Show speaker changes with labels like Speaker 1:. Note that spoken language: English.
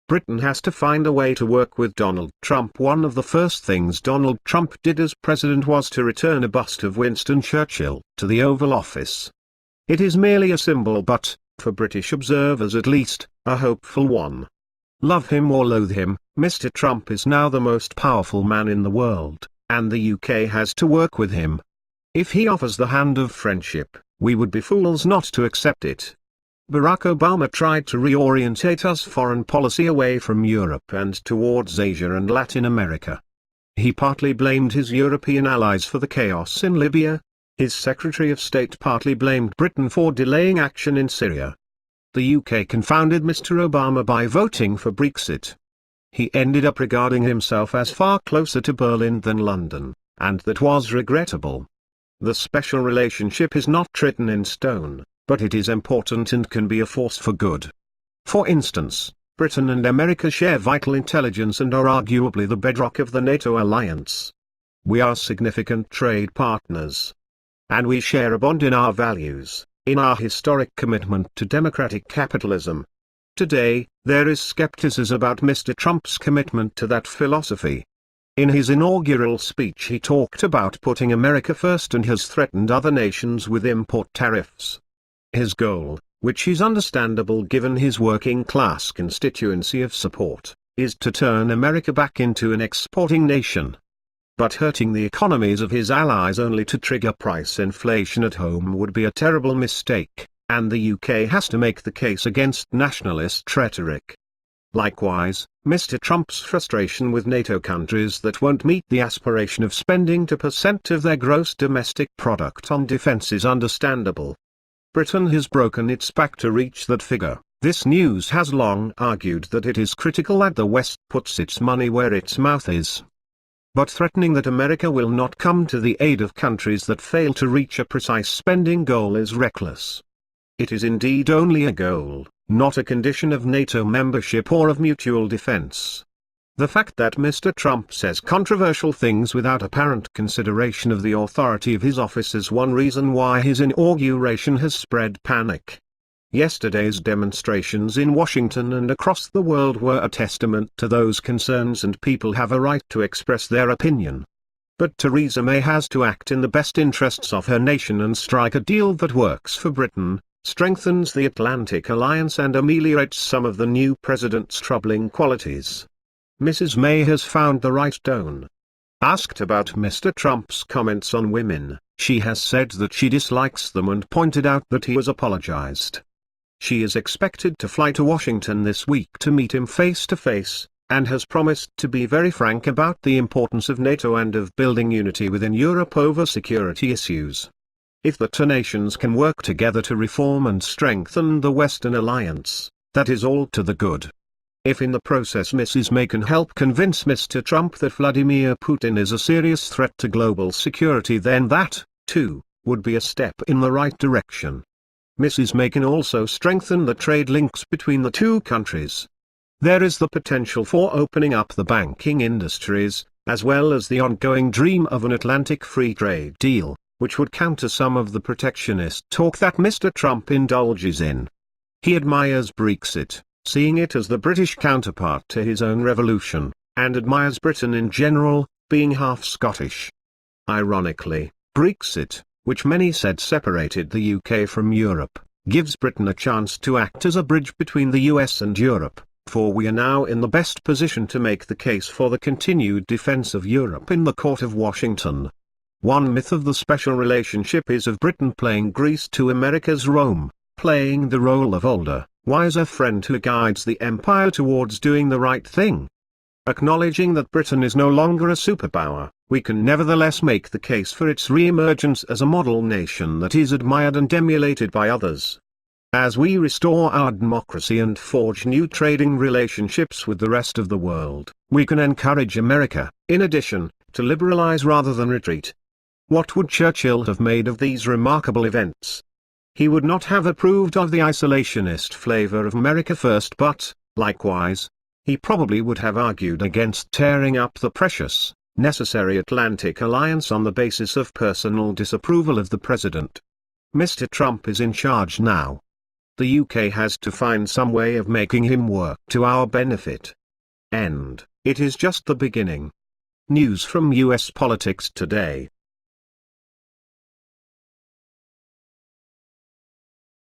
Speaker 1: Britain has to find a way to work with Donald Trump. One of the first things Donald Trump did as president was to return a bust of Winston Churchill to the Oval Office. It is merely a symbol but, for British observers at least, a hopeful one. Love him or loathe him, Mr. Trump is now the most powerful man in the world, and the UK has to work with him. If he offers the hand of friendship, we would be fools not to accept it. Barack Obama tried to reorientate us foreign policy away from Europe and towards Asia and Latin America. He partly blamed his European allies for the chaos in Libya. His Secretary of State partly blamed Britain for delaying action in Syria. The UK confounded Mr. Obama by voting for Brexit. He ended up regarding himself as far closer to Berlin than London, and that was regrettable. The special relationship is not written in stone, but it is important and can be a force for good. For instance, Britain and America share vital intelligence and are arguably the bedrock of the NATO alliance. We are significant trade partners. And we share a bond in our values, in our historic commitment to democratic capitalism. Today, there is skepticism about Mr. Trump's commitment to that philosophy. In his inaugural speech he talked about putting America first and has threatened other nations with import tariffs. His goal, which is understandable given his working-class constituency of support, is to turn America back into an exporting nation. But hurting the economies of his allies only to trigger price inflation at home would be a terrible mistake, and the UK has to make the case against nationalist rhetoric. Likewise, Mr. Trump's frustration with NATO countries that won't meet the aspiration of spending 2% of their gross domestic product on defense is understandable. Britain has broken its back to reach that figure. This news has long argued that it is critical that the West puts its money where its mouth is. But threatening that America will not come to the aid of countries that fail to reach a precise spending goal is reckless. It is indeed only a goal, not a condition of NATO membership or of mutual defense. The fact that Mr. Trump says controversial things without apparent consideration of the authority of his office is one reason why his inauguration has spread panic. Yesterday's demonstrations in Washington and across the world were a testament to those concerns, and people have a right to express their opinion. But Theresa May has to act in the best interests of her nation and strike a deal that works for Britain, strengthens the Atlantic Alliance and ameliorates some of the new president's troubling qualities. Mrs. May has found the right tone. Asked about Mr. Trump's comments on women, she has said that she dislikes them and pointed out that he has apologized. She is expected to fly to Washington this week to meet him face to face, and has promised to be very frank about the importance of NATO and of building unity within Europe over security issues. If the two nations can work together to reform and strengthen the Western alliance, that is all to the good. If in the process Mrs. May can help convince Mr. Trump that Vladimir Putin is a serious threat to global security, then that, too, would be a step in the right direction. Mrs. May can also strengthen the trade links between the two countries. There is the potential for opening up the banking industries, as well as the ongoing dream of an Atlantic free trade deal, which would counter some of the protectionist talk that Mr. Trump indulges in. He admires Brexit, seeing it as the British counterpart to his own revolution, and admires Britain in general, being half Scottish. Ironically, Brexit, which many said separated the UK from Europe, gives Britain a chance to act as a bridge between the US and Europe, for we are now in the best position to make the case for the continued defense of Europe in the court of Washington. One myth of the special relationship is of Britain playing Greece to America's Rome, playing the role of older, wiser friend who guides the empire towards doing the right thing. Acknowledging that Britain is no longer a superpower, we can nevertheless make the case for its re-emergence as a model nation that is admired and emulated by others. As we restore our democracy and forge new trading relationships with the rest of the world, we can encourage America, in addition, to liberalize rather than retreat. What would Churchill have made of these remarkable events? He would not have approved of the isolationist flavor of America first, but, likewise, he probably would have argued against tearing up the precious, necessary Atlantic Alliance on the basis of personal disapproval of the president. Mr. Trump is in charge now. The UK has to find some way of making him work to our benefit. And it is just the beginning. News from US politics today.